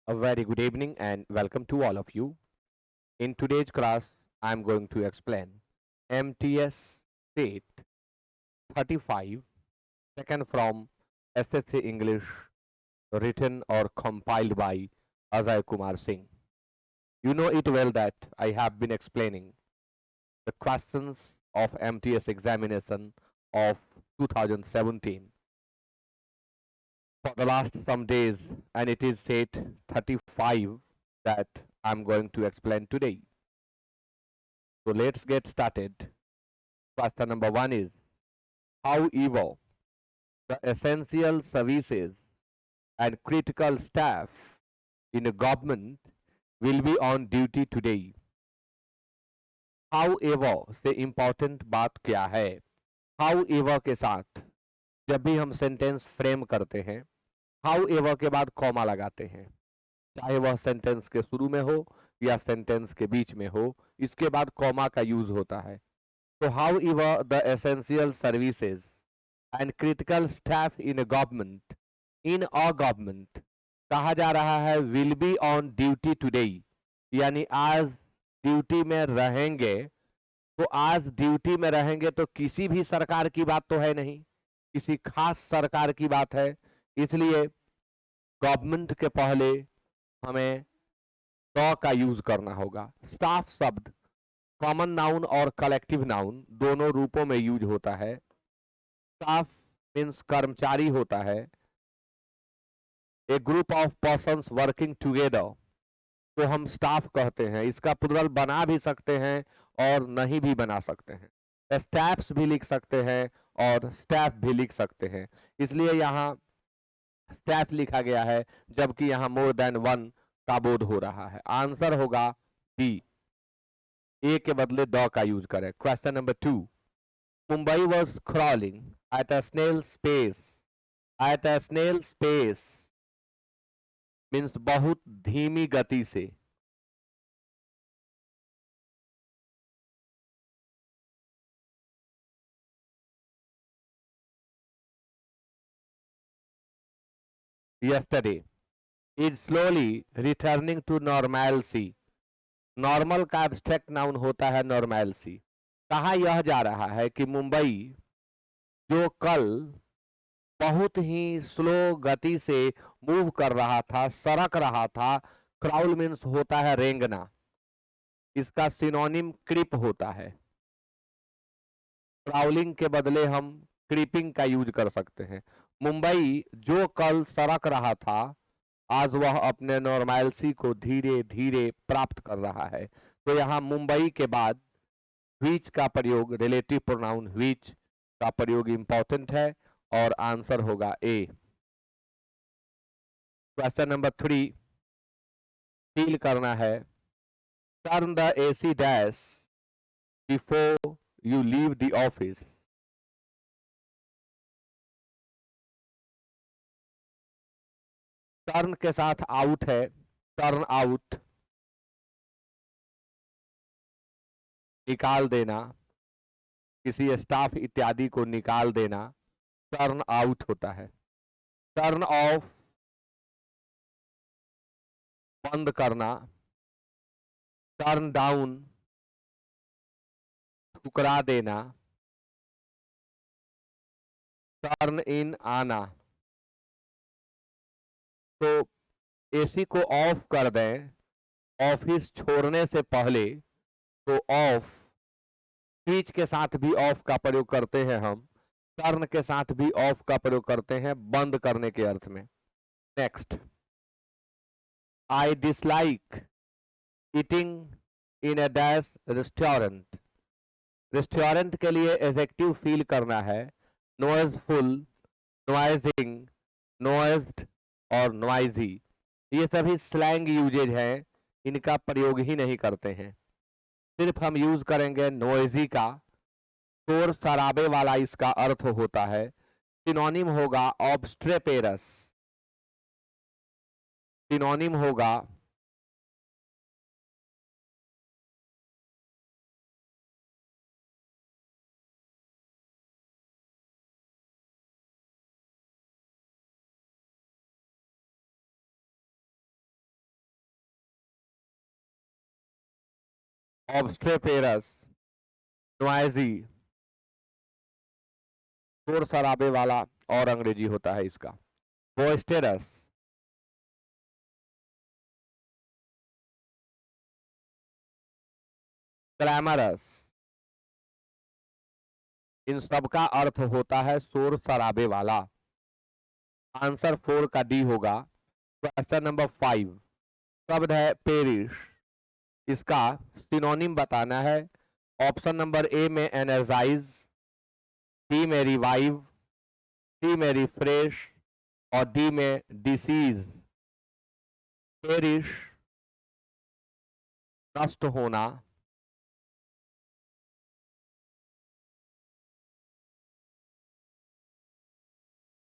A very good evening and welcome to all of you. In today's class, I am going to explain MTS State 35, taken from SSC English, written or compiled by Ajay Kumar Singh. You know it well that I have been explaining the questions of MTS examination of 2017 for the last some days, and it is State 35 that I'm going to explain today. So let's get started. Question number one is, however, the essential services and critical staff in a government will be on duty today. However से important बात क्या है? However के साथ जब भी हम sentence frame करते हैं, however के बाद कॉमा लगाते हैं, चाहे वह सेंटेंस के शुरू में हो या सेंटेंस के बीच में हो, इसके बाद कॉमा का यूज होता है. So however the essential services and critical staff in a government कहा जा रहा है will be on duty today, यानी आज ड्यूटी में रहेंगे. तो आज ड्यूटी में रहेंगे तो किसी भी सरकार की बात तो है नहीं, किसी खास सरकार की बात है. इसलिए गवर्नमेंट के पहले हमें द का यूज करना होगा. स्टाफ शब्द कॉमन नाउन और कलेक्टिव नाउन दोनों रूपों में यूज होता है. स्टाफ मीन्स कर्मचारी होता है. A group of persons working together को हम स्टाफ कहते हैं. इसका प्लुरल बना भी सकते हैं और नहीं भी बना सकते हैं. स्टाफ्स भी लिख सकते हैं और स्टाफ भी लिख सकते हैं. इसलिए यहाँ स्टाफ लिखा गया है, जबकि यहाँ मोर देन वन का बोध हो रहा है. आंसर होगा बी. ए के बदले द का यूज करें. Question number 2. Mumbai was crawling at a snail's pace. At a snail's pace means बहुत धीमी गति से. yesterday is slowly returning to normalcy. Normal का एब्स्ट्रैक्ट नाउन होता है नॉर्मैलिटी. कहा यह जा रहा है कि मुंबई जो कल बहुत ही स्लो गति से मूव कर रहा था, सरक रहा था. क्राउल मीन्स होता है रेंगना. इसका सिनोनिम क्रिप होता है. क्राउलिंग के बदले हम क्रीपिंग का यूज कर सकते हैं. मुंबई जो कल सरक रहा था, आज वह अपने नॉर्मैलिटी को धीरे धीरे प्राप्त कर रहा है. तो यहाँ मुंबई के बाद व्हिच का प्रयोग, रिलेटिव प्रोनाउन व्हिच का प्रयोग इंपॉर्टेंट है और आंसर होगा ए. क्वेश्चन नंबर 3 फील करना है. Turn the AC dash before you leave the office. Turn के साथ आउट है. टर्न आउट निकाल देना, किसी स्टाफ इत्यादि को निकाल देना टर्न आउट होता है. टर्न ऑफ बंद करना. टर्न डाउन ठुकरा देना. टर्न इन आना. तो एसी को ऑफ कर दें ऑफिस छोड़ने से पहले, तो ऑफ. स्विच के साथ भी ऑफ का प्रयोग करते हैं हम. टर्न के साथ भी ऑफ का प्रयोग करते हैं बंद करने के अर्थ में. Next, I dislike eating in a dash restaurant. Restaurant के लिए एडजेक्टिव फील करना है. नॉइजफुल, नॉइजिंग, नॉइज्ड और नॉइजी. ये सभी स्लैंग यूजेज हैं, इनका प्रयोग ही नहीं करते हैं. सिर्फ हम यूज करेंगे नॉइजी का. शोर शराबे वाला इसका अर्थ होता है. सिनोनिम होगा ऑब्स्ट्रेपेरस. सिनोनिम होगा ऑब्स्ट्रेपेरस, नॉइजी, शोर शराबे वाला और अंग्रेजी होता है इसका। बोइस्टेरस, क्लैमरस, इन सब का अर्थ होता है शोर शराबे वाला। आंसर 4 का डी होगा। क्वेश्चन नंबर 5, शब्द है पेरिश, इसका सिनोनिम बताना है। ऑप्शन नंबर ए में एनर्जाइज, बी में रिवाइव, सी में रिफ्रेश और डी में डिसीज। पेरिश, नष्ट होना,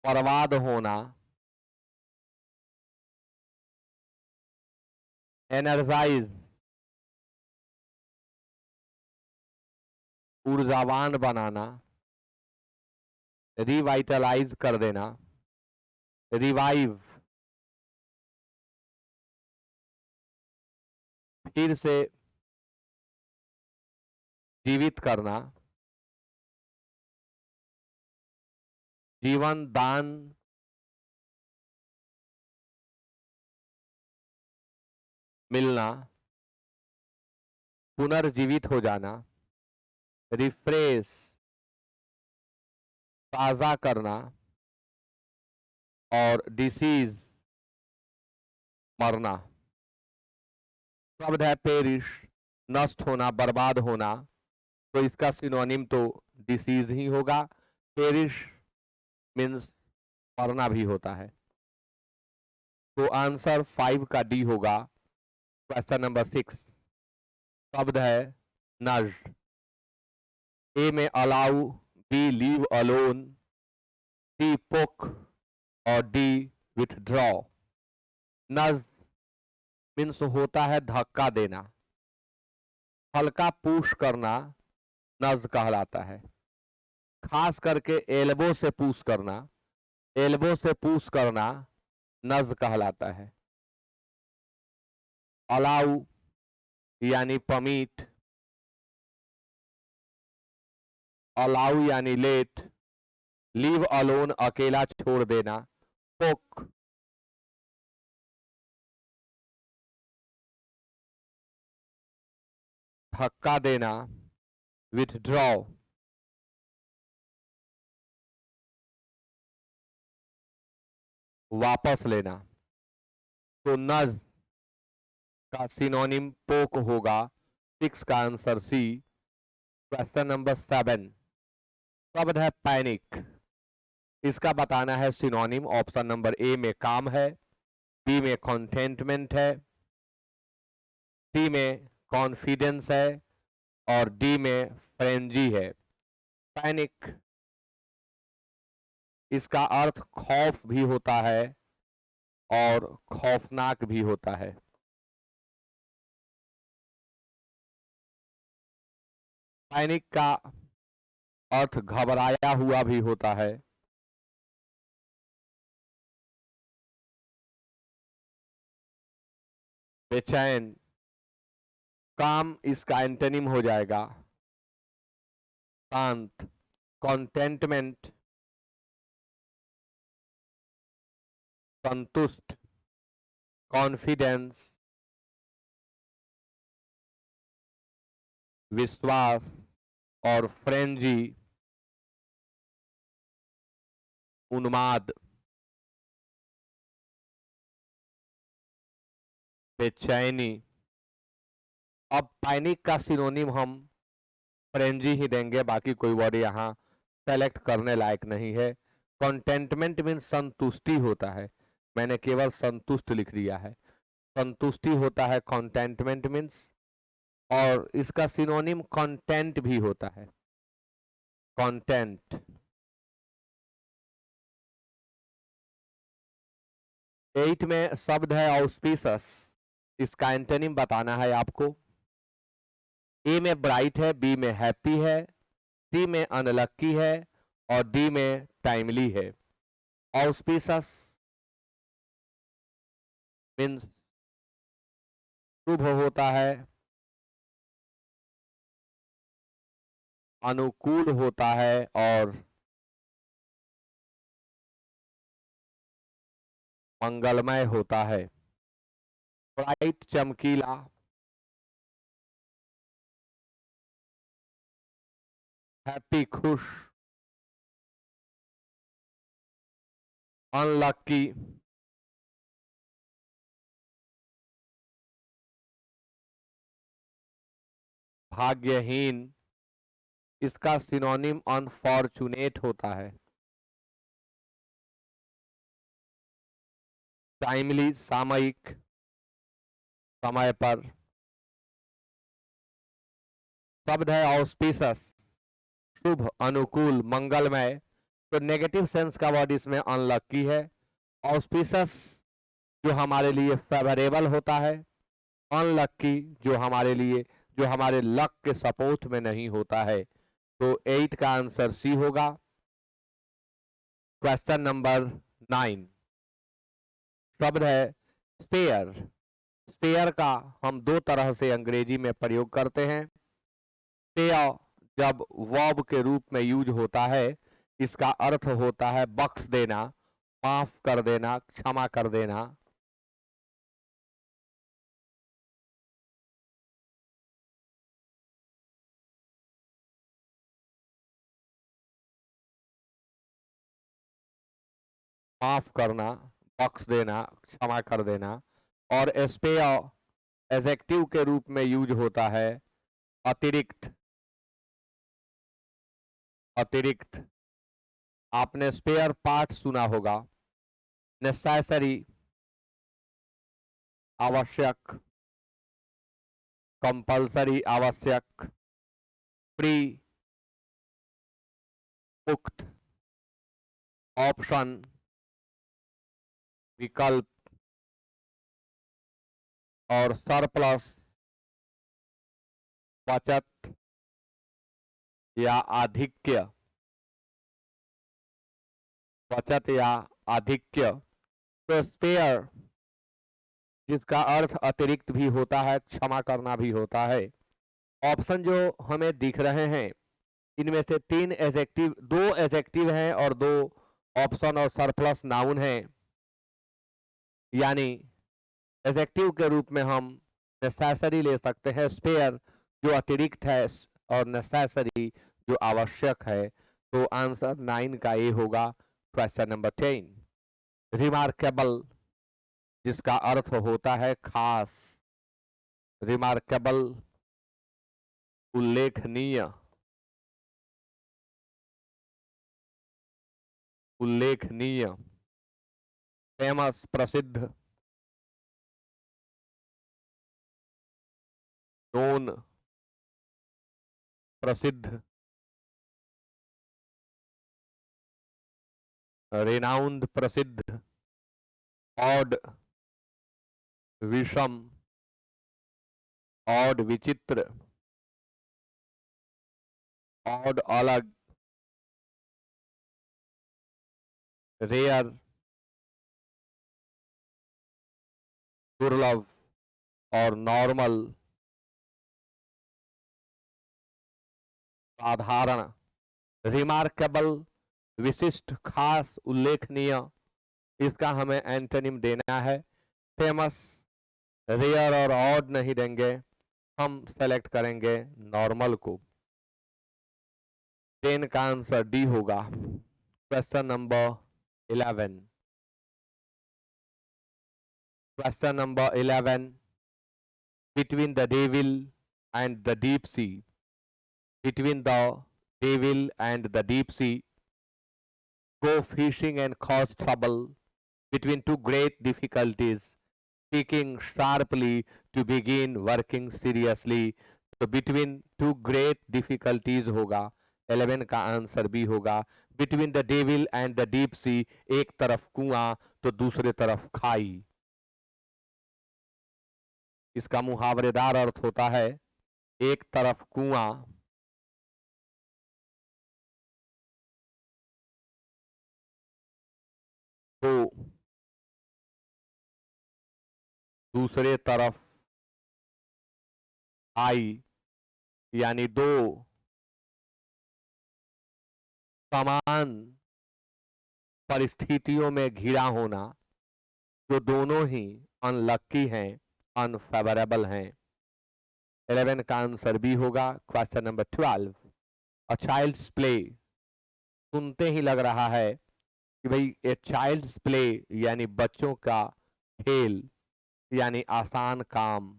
बर्बाद होना, एनर्जाइज, ऊर्जावान बनाना, रिवाइटलाइज कर देना, रिवाइव, फिर से जीवित करना, जीवन दान, मिलना, पुनर्जीवित हो जाना, रिफ्रेश, ताज़ा करना और डिसीज, मरना। शब्द है पेरिश, नष्ट होना, बर्बाद होना, तो इसका सिनोनिम तो डिसीज ही होगा। पेरिश मीन्स मरना भी होता है, तो आंसर 5 का डी होगा। क्वेश्चन नंबर 6, शब्द है नज, ए में अलाउ, बी लीव अलोन, सी पोक और डी विथड्रॉ। नज मीन्स होता है धक्का देना, हल्का पुश करना नज कहलाता है। खास करके एल्बो से पुश करना, एल्बो से पुश करना नज कहलाता है। अलाउ यानी परमिट, अलाउ यानी लेट, लीव अलोन अकेला छोड़ देना, पोक धक्का देना, विथड्रॉ वापस लेना। तो नज का सिनोनिम पोक होगा। 6 का आंसर सी। क्वेश्चन नंबर 7, शब्द है पैनिक, इसका बताना है सिनोनिम। ऑप्शन नंबर ए में काम है, बी में कंटेनमेंट है, सी में कॉन्फिडेंस है और डी में फ्रेंजी है। पैनिक, इसका अर्थ खौफ भी होता है और खौफनाक भी होता है। पैनिक का अर्थ घबराया हुआ भी होता है। बेचैन, काम इसका एंटोनिम हो जाएगा शांत। कंटेंटमेंट, संतुष्ट। कॉन्फिडेंस, विश्वास और फ्रेंजी, उन्माद। बेचैनी, अब पैनिक का सिनोनिम हम फ्रेंजी ही देंगे, बाकी कोई वर्ड यहाँ सेलेक्ट करने लायक नहीं है। कंटेंटमेंट मीन्स संतुष्टि होता है, मैंने केवल संतुष्ट लिख दिया है। संतुष्टि होता है कंटेंटमेंट मीन्स, और इसका सिनोनिम कंटेंट भी होता है, कंटेंट। 8 में शब्द है ऑस्पिशस, इसका एंटोनिम बताना है आपको। ए में ब्राइट है, बी में हैप्पी है, सी में अनलक्की है और डी में टाइमली है। ऑस्पिशस मीन्स शुभ होता है, अनुकूल होता है और मंगलमय होता है। ब्राइट चमकीला, हैप्पी खुश, अनलक्की, भाग्यहीन। इसका सिनोनिम अनफॉर्चुनेट होता है। टाइमली, सामयिक, समय पर। शब्द है ऑस्पिसस, शुभ, अनुकूल, मंगलमय। तो नेगेटिव सेंस का वर्ड इसमें अनलक्की है। ऑस्पिसस जो हमारे लिए फेवरेबल होता है, अनलक्की जो हमारे लिए, जो हमारे लक के सपोर्ट में नहीं होता है। तो 8 का आंसर सी होगा। क्वेश्चन नंबर 9, शब्द है स्पेयर। स्पेयर का हम दो तरह से अंग्रेजी में प्रयोग करते हैं। स्पेयर जब वर्ब के रूप में यूज होता है, इसका अर्थ होता है बख्श देना, माफ कर देना, क्षमा कर देना। माफ करना, बख्श देना, क्षमा कर देना। और स्पेयर एडजेक्टिव के रूप में यूज होता है अतिरिक्त। अतिरिक्त, आपने स्पेयर पार्ट सुना होगा। नेसेसरी आवश्यक, कंपल्सरी आवश्यक, फ्री मुक्त, ऑप्शन विकल्प, और सरप्लस बचत या आधिक्य। बचत या आधिक्य। तो स्पेयर जिसका अर्थ अतिरिक्त भी होता है, क्षमा करना भी होता है। ऑप्शन जो हमें दिख रहे हैं, इनमें से 3 एडजेक्टिव, 2 एडजेक्टिव हैं और 2 ऑप्शन और सरप्लस नाउन हैं। यानी एडजेक्टिव के रूप में हम नेसेसरी ले सकते हैं, स्पेयर जो अतिरिक्त है, और नेसेसरी जो आवश्यक है। तो आंसर 9 का ए होगा। क्वेश्चन नंबर 10, रिमार्केबल जिसका अर्थ होता है खास। रिमार्केबल उल्लेखनीय, उल्लेखनीय। फेमस प्रसिद्ध, नोन प्रसिद्ध, रेनाउंड प्रसिद्ध, ऑड विषम, ऑड विचित्र, ऑड अलग, रेयर दुर्लभ, और नॉर्मल साधारण। रिमार्केबल विशिष्ट, खास, उल्लेखनीय। इसका हमें एंटोनिम देना है। फेमस, रेयर और ऑड नहीं देंगे, हम सेलेक्ट करेंगे नॉर्मल को। 10 का आंसर डी होगा। Question number 11, question number 11, between the devil and the deep sea. Between the devil and the deep sea, go fishing and cause trouble between two great difficulties, seeking sharply to begin working seriously. तो between two great difficulties होगा। 11 का answer B होगा। Between the devil and the deep sea, एक तरफ कुआं तो दूसरे तरफ खाई। इसका मुहावरेदार अर्थ होता है एक तरफ कुआं तो दूसरे तरफ आई। यानी दो समान परिस्थितियों में घिरा होना, जो दोनों ही अनलक्की हैं, अनफेवरेबल हैं। 11 का आंसर बी होगा। Question number 12, a child's play, सुनते ही लग रहा है कि भाई ए चाइल्ड्स प्ले यानी बच्चों का खेल, यानी आसान काम।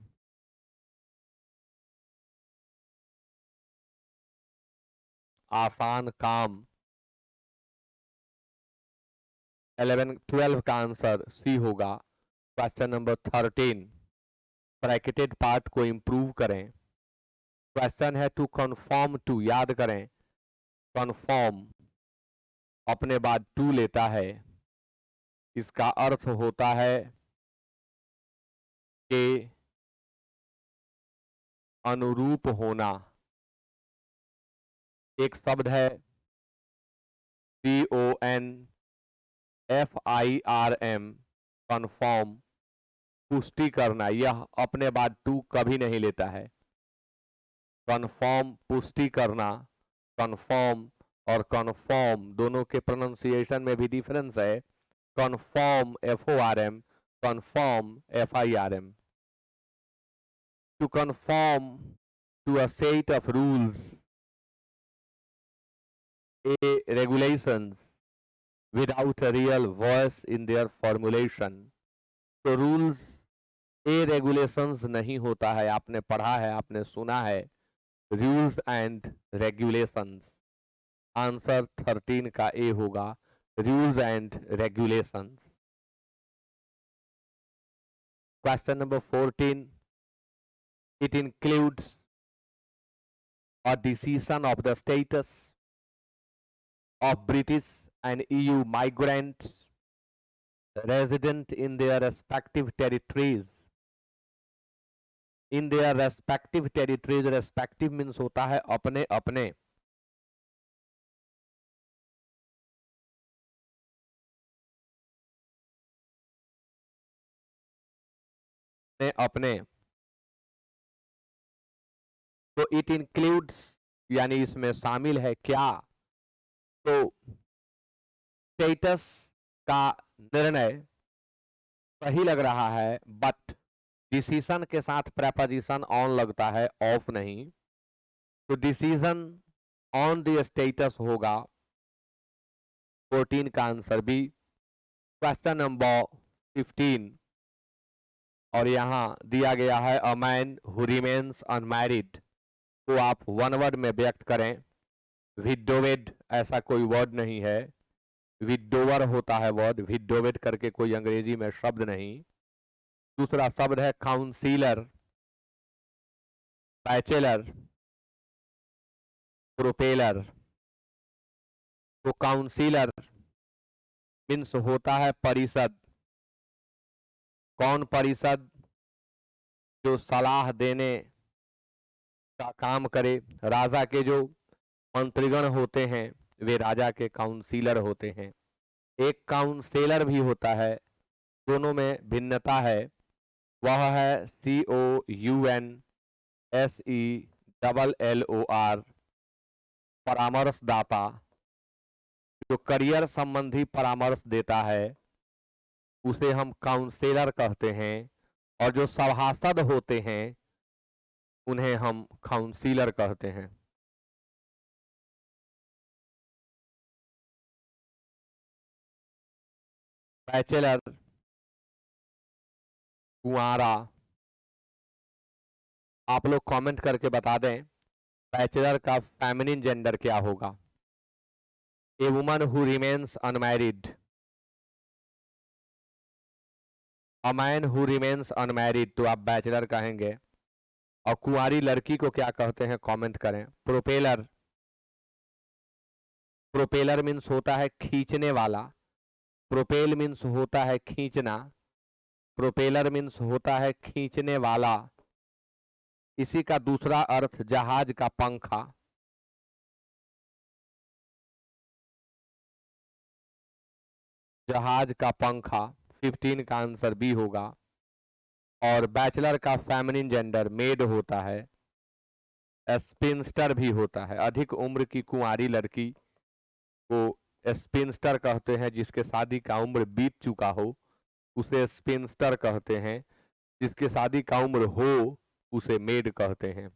आसान काम। 12 का आंसर सी होगा। क्वेश्चन नंबर 13, ब्रैकेटेड पार्ट को इंप्रूव करें। क्वेश्चन है टू कन्फर्म टू, याद करें कन्फर्म अपने बाद टू लेता है, इसका अर्थ होता है कि अनुरूप होना। एक शब्द है CONFIRM, कन्फर्म, पुष्टि करना। यह अपने बाद टू कभी नहीं लेता है। कन्फर्म पुष्टि करना, कन्फर्म और कन्फर्म दोनों के प्रोनाउंसिएशन में भी डिफरेंस है। Confirm FORM, confirm FIRM। To confirm to a set of rules, a regulations without a real voice in their formulation। तो रूल्स ए रेगुलेशंस नहीं होता है, आपने पढ़ा है, आपने सुना है, रूल्स एंड रेगुलेशंस। आंसर 13 का ए होगा, rules and regulations. Question number 14, it includes a decision of the status of British and EU migrants resident in their respective territories। in their respective territories, respective means होता है अपने अपने। अपने तो it includes यानी इसमें शामिल है क्या? तो स्टेटस का निर्णय सही लग रहा है, बट डिसीजन के साथ प्रेपोजिशन ऑन लगता है, ऑफ नहीं। तो डिसीजन ऑन द स्टेटस होगा। 14 का आंसर बी। क्वेश्चन नंबर 15, और यहां दिया गया है a man who remains unmarried को आप वन वर्ड में व्यक्त करें। विडोवेड ऐसा कोई वर्ड नहीं है, विडोवर होता है वर्ड, विडोवेड करके कोई अंग्रेजी में शब्द नहीं। दूसरा शब्द है काउंसिलर, बैचलर, प्रोपेलर। तो काउंसिलर मीन्स होता है परिषद। कौन परिषद? जो सलाह देने का काम करे। राजा के जो मंत्रीगण होते हैं वे राजा के काउंसिलर होते हैं। एक काउंसिलर भी होता है, दोनों में भिन्नता है। वह है COUNSELLOR, परामर्शदाता। जो करियर संबंधी परामर्श देता है उसे हम काउंसलर कहते हैं, और जो सभासद होते हैं उन्हें हम काउंसिलर कहते हैं। बैचलर, कुंवारा। आप लोग कमेंट करके बता दें बैचलर का फेमिनिन जेंडर क्या होगा। A woman who remains unmarried, a man who remains unmarried तो आप बैचलर कहेंगे। और कुंवारी लड़की को क्या कहते हैं कमेंट करें। प्रोपेलर, प्रोपेलर मीन्स होता है खींचने वाला। प्रोपेल मीन्स होता है खींचना, प्रोपेलर मीन्स होता है खींचने वाला। इसी का दूसरा अर्थ जहाज का पंखा। जहाज का पंखा। 15 का आंसर बी होगा। और बैचलर का फेमिनिन जेंडर मेड होता है, स्पिंस्टर भी होता है। अधिक उम्र की कुंवारी लड़की को स्पिंस्टर कहते हैं। जिसके शादी का उम्र बीत चुका हो उसे स्पिंस्टर कहते हैं। जिसके शादी का उम्र हो उसे मेड कहते हैं।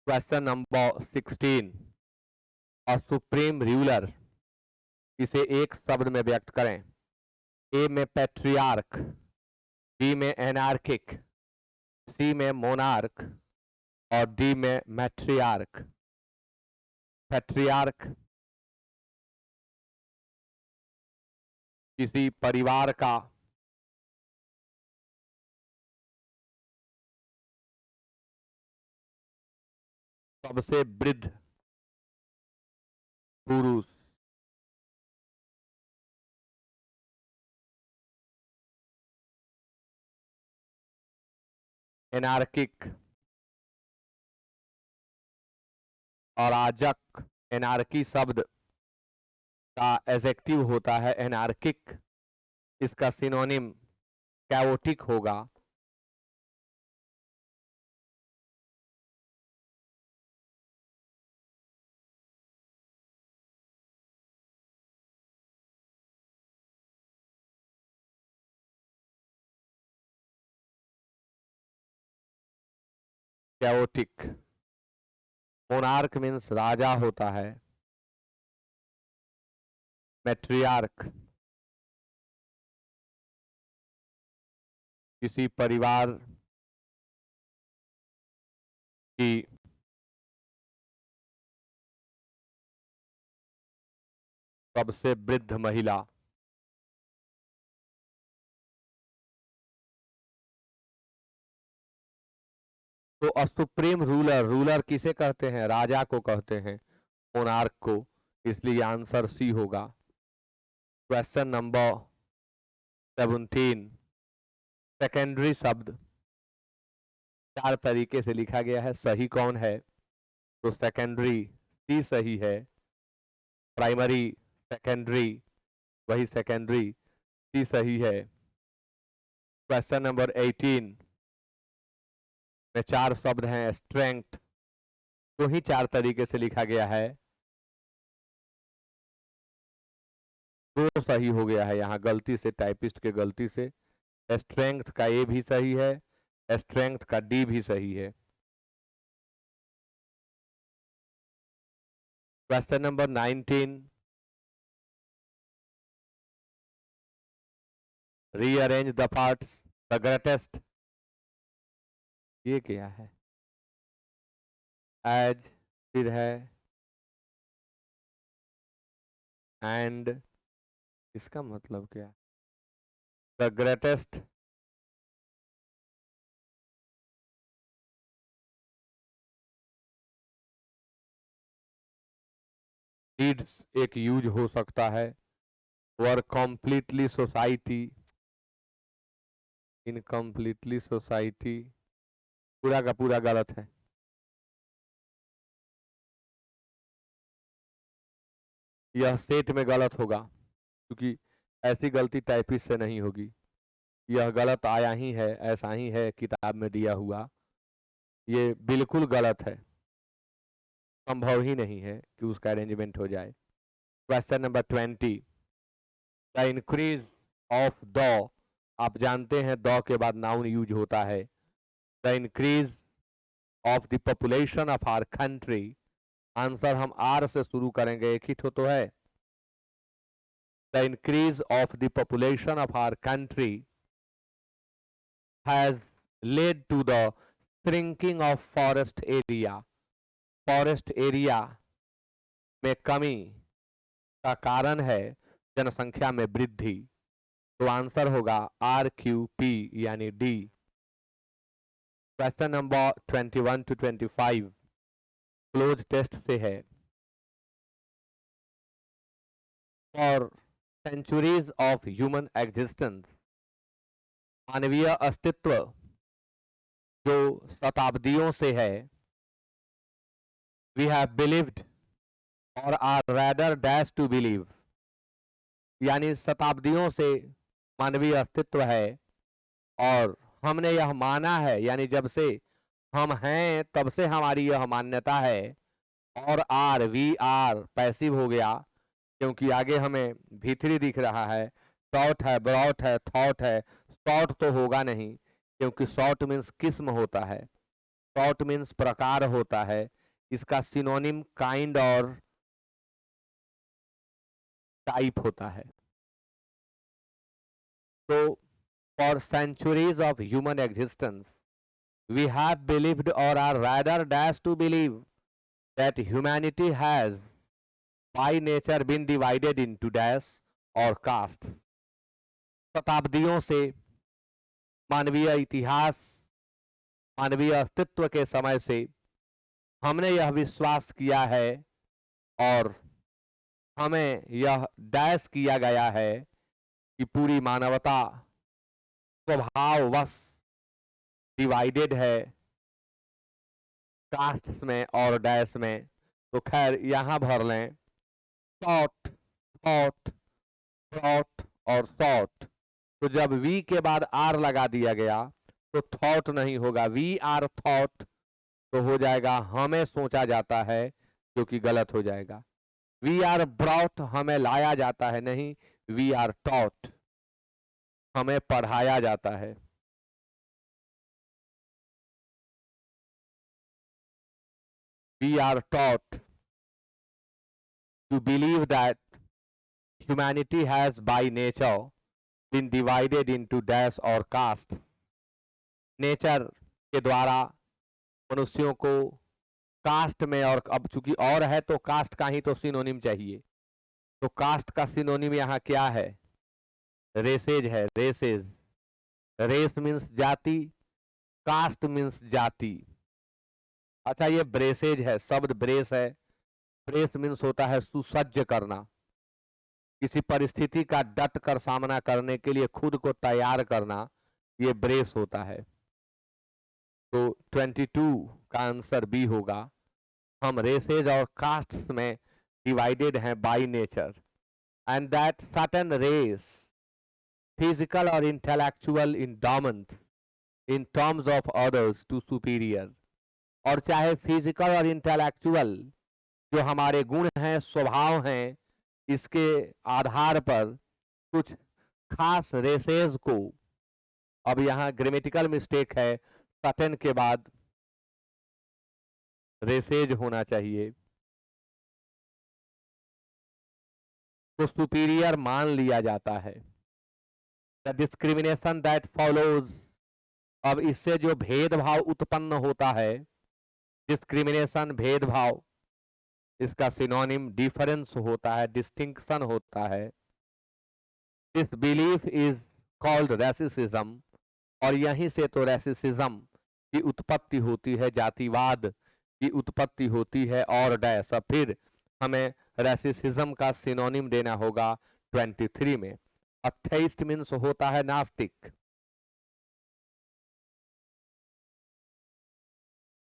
क्वेश्चन नंबर 16, अ सुप्रीम रूलर, इसे एक शब्द में व्यक्त करें। ए में पैट्रियार्क, बी में एनार्किक, सी में मोनार्क और डी में मैट्रियार्क। पैट्रियार्क किसी परिवार का सबसे वृद्ध पुरुष। एनार्किक, अराजक, एनार्की शब्द का एडजेक्टिव होता है एनार्किक। इसका सिनोनिम कैओटिक होगा। कैओटिक। मोनार्क मीन्स राजा होता है। मैट्रियार्क किसी परिवार की सबसे वृद्ध महिला। तो अ सुप्रीम रूलर, रूलर किसे कहते हैं? राजा को कहते हैं, मोनार्क को। इसलिए आंसर सी होगा। क्वेश्चन नंबर 17, सेकेंडरी शब्द 4 तरीके से लिखा गया है, सही कौन है? तो सेकेंडरी सी सही है। प्राइमरी, सेकेंडरी, वही सेकेंडरी, सी सही है। क्वेश्चन नंबर 18 में 4 शब्द हैं, स्ट्रेंथ, तो ही 4 तरीके से लिखा गया है। 2 सही हो गया है यहाँ गलती से, टाइपिस्ट के गलती से। स्ट्रेंथ का ए भी सही है, स्ट्रेंथ का डी भी सही है। Question number 19, rearrange the parts, the greatest, ये क्या है? एज, फिर है एंड, इसका मतलब क्या है? द ग्रेटेस्ट नीड्स एक यूज हो सकता है। वर कंप्लीटली सोसाइटी, इनकम्प्लीटली सोसाइटी, पूरा का पूरा गलत है। यह सेट में गलत होगा क्योंकि ऐसी गलती टाइपिस्ट से नहीं होगी। यह गलत आया ही है, ऐसा ही है किताब में दिया हुआ। ये बिल्कुल गलत है, संभव ही नहीं है कि उसका अरेंजमेंट हो जाए। Question number 20, the increase of the, आप जानते हैं द के बाद नाउन यूज होता है। The increase of the population of our country, answer हम आर से शुरू करेंगे, एक ही तो है। The increase of the population of our country has led to the shrinking of forest area, forest area में कमी का कारण है जनसंख्या में वृद्धि। तो आंसर होगा RQP यानी डी। Question number 21 to 25 cloze test से है। For centuries of human existence, मानवीय अस्तित्व जो शताब्दियों से है, वी हैव बिलीव्ड और are rather dash to believe, यानी शताब्दियों से मानवीय अस्तित्व है और हमने यह माना है, यानी जब से हम हैं तब से हमारी यह मान्यता है और आर, वी आर पैसिव हो गया क्योंकि आगे हमें भीतरी दिख रहा है। शॉर्ट है, ब्रॉट है, थॉट है। शॉर्ट तो होगा नहीं क्योंकि शॉर्ट मीन्स किस्म होता है, शॉर्ट मीन्स प्रकार होता है। इसका सिनोनिम काइंड और टाइप होता है। तो for centuries of human existence we have believed or are rather dashed to believe that humanity has by nature been divided into dash or caste। शताब्दियों से मानवीय इतिहास, मानवीय अस्तित्व के समय से हमने यह विश्वास किया है और हमें यह डैश किया गया है कि पूरी मानवता स्वभाववश डिवाइडेड है कास्ट में और डैश में। तो खैर यहाँ भर लें शॉर्ट, थॉट, थॉट और शॉर्ट। तो जब वी के बाद आर लगा दिया गया तो थॉट नहीं होगा, वी आर थॉट तो हो जाएगा हमें सोचा जाता है, जो कि गलत हो जाएगा। वी आर ब्रॉट हमें लाया जाता है, नहीं, वी आर टॉट हमें पढ़ाया जाता है। We are taught to believe that humanity has by nature been divided into dash और कास्ट। नेचर के द्वारा मनुष्यों को कास्ट में, और अब चूंकि और है तो कास्ट का ही तो सिनोनिम चाहिए, तो कास्ट का सिनोनिम यहाँ क्या है? रेसेज है, रेसेज। रेस मीन्स जाति, कास्ट मीन्स जाति। अच्छा, ये ब्रेसेज है, शब्द ब्रेस है। ब्रेस मीन्स होता है सुसज्ज करना, किसी परिस्थिति का डट कर सामना करने के लिए खुद को तैयार करना, ये ब्रेस होता है। तो 22 का आंसर बी होगा। हम रेसेज और कास्ट्स में डिवाइडेड हैं by nature, and that certain race physical और intellectual endowment in terms of others to superior. और चाहे फिजिकल और इंटेलेक्चुअल जो हमारे गुण हैं, स्वभाव हैं, इसके आधार पर कुछ खास रेसेज को, अब यहाँ ग्रामेटिकल मिस्टेक है, सर्टेन के बाद रेसेज होना चाहिए, तो सुपीरियर मान लिया जाता है। द डिस्क्रिमिनेशन दैट फॉलोज, अब इससे जो भेदभाव उत्पन्न होता है, डिस्क्रिमिनेशन भेदभाव, इसका सिनोनिम डिफरेंस होता है, डिस्टिंक्शन होता है। दिस बिलीफ इज कॉल्ड रेसिसिज्म, और यहीं से तो रेसिसिज्म की उत्पत्ति होती है, जातिवाद की उत्पत्ति होती है। और डैश, फिर हमें रेसिसिज्म का सिनोनिम देना होगा 23 में। अथेइस्ट मीन्स होता है नास्तिक,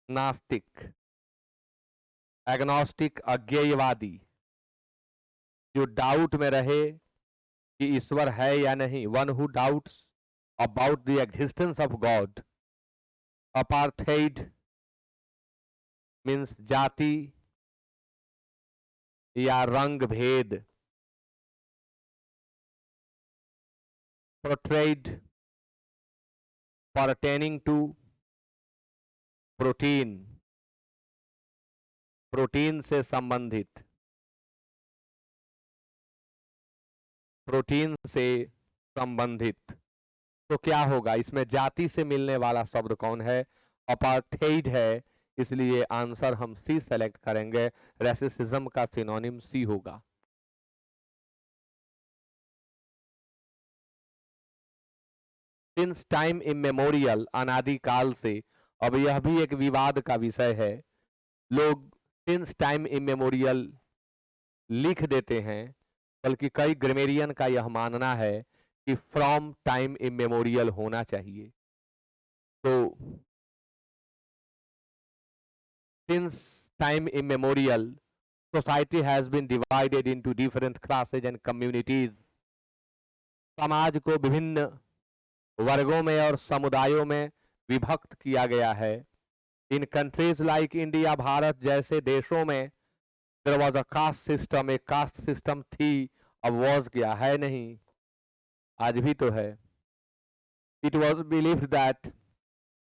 नास्तिक। एग्नोस्टिक अज्ञेयवादी, जो डाउट में रहे कि ईश्वर है या नहीं, one who doubts about the existence of God. Apartheid means जाति या रंग भेद। Proteid pertaining to protein, protein से संबंधित, प्रोटीन से संबंधित। तो क्या होगा इसमें? जाति से मिलने वाला शब्द कौन है? अपार्थाइड है, इसलिए आंसर हम सी सेलेक्ट करेंगे। रेसिसिज्म का सिनोनिम सी होगा। सिंस टाइम इमेमोरियल, अनादिकाल से। अब यह भी एक विवाद का विषय है। लोग सिंस टाइम इमेमोरियल लिख देते हैं, बल्कि कई ग्रामेरियन का यह मानना है कि फ्रॉम टाइम इमेमोरियल होना चाहिए। तो since time immemorial society has been divided into different classes and communities. समाज को विभिन्न वर्गों में और समुदायों में विभक्त किया गया है। In countries like India, Bharat जैसे देशों में there was a caste system, एक कास्ट सिस्टम थी, अब वॉज क्या है नहीं, आज भी तो है। इट वॉज बिलीव्ड दैट,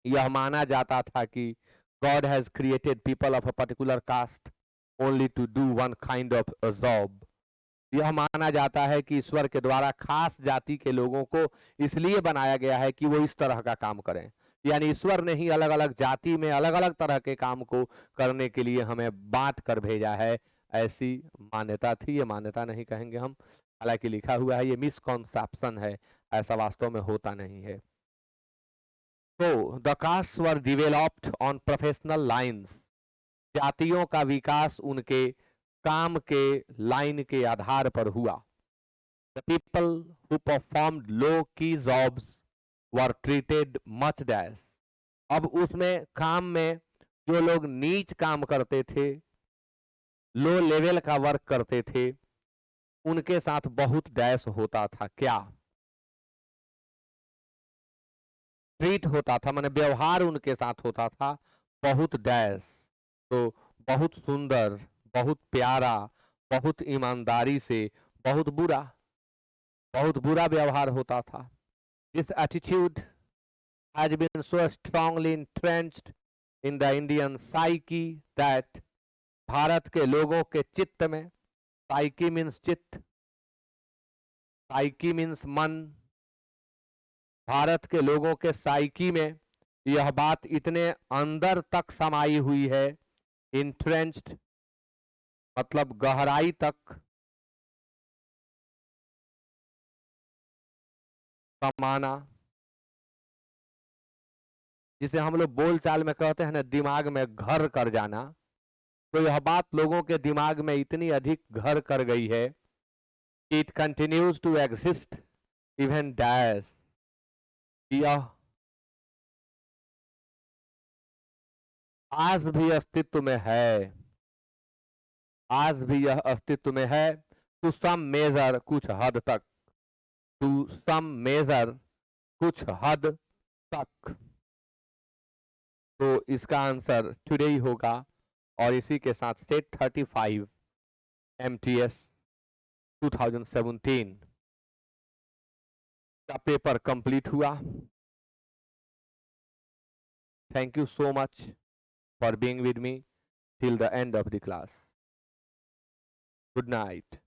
यह माना जाता था कि God has created people of a particular caste only to do one kind of job. यह माना जाता है कि ईश्वर के द्वारा खास जाति के लोगों को इसलिए बनाया गया है कि वो इस तरह का काम करें, यानी ईश्वर ने ही अलग अलग जाति में अलग अलग तरह के काम को करने के लिए हमें बांट कर भेजा है, ऐसी मान्यता थी। ये मान्यता नहीं कहेंगे हम, हालांकि लिखा हुआ है, ये मिसकॉन्सेप्शन है, ऐसा वास्तव में होता नहीं है। तो the caste were developed on professional lines, जातियों का विकास उनके काम के लाइन के आधार पर हुआ। द पीपल हु परफॉर्म्ड लो की jobs were treated much dash, अब उसमें काम में जो लोग नीच काम करते थे, लो लेवल का वर्क करते थे, उनके साथ बहुत डैश होता था। क्या ट्रीट होता था, माने व्यवहार उनके साथ होता था, बहुत डैश, तो बहुत सुंदर, बहुत प्यारा, बहुत ईमानदारी से, बहुत बुरा व्यवहार होता था। This attitude has been so strongly entrenched in the Indian psyche that, Bharat के लोगों के चित्त में, साइकी मीन्स चित्त, साइकी मीन्स मन, भारत के लोगों के साइकी में यह बात इतने अंदर तक समाई हुई है, entrenched मतलब गहराई तक समाना, जिसे हम लोग बोलचाल में कहते हैं ना, दिमाग में घर कर जाना, तो यह बात लोगों के दिमाग में इतनी अधिक घर कर गई है कि it continues to exist even dash, यह आज भी अस्तित्व में है, आज भी यह अस्तित्व में है, टू सम मेजर, कुछ हद तक, टू सम मेजर, कुछ हद तक। तो इसका आंसर टुडे ही होगा, और इसी के साथ स्टेट 35 MTS 2017 का पेपर कंप्लीट हुआ। Thank you so much for being with me till the end of the class. Good night.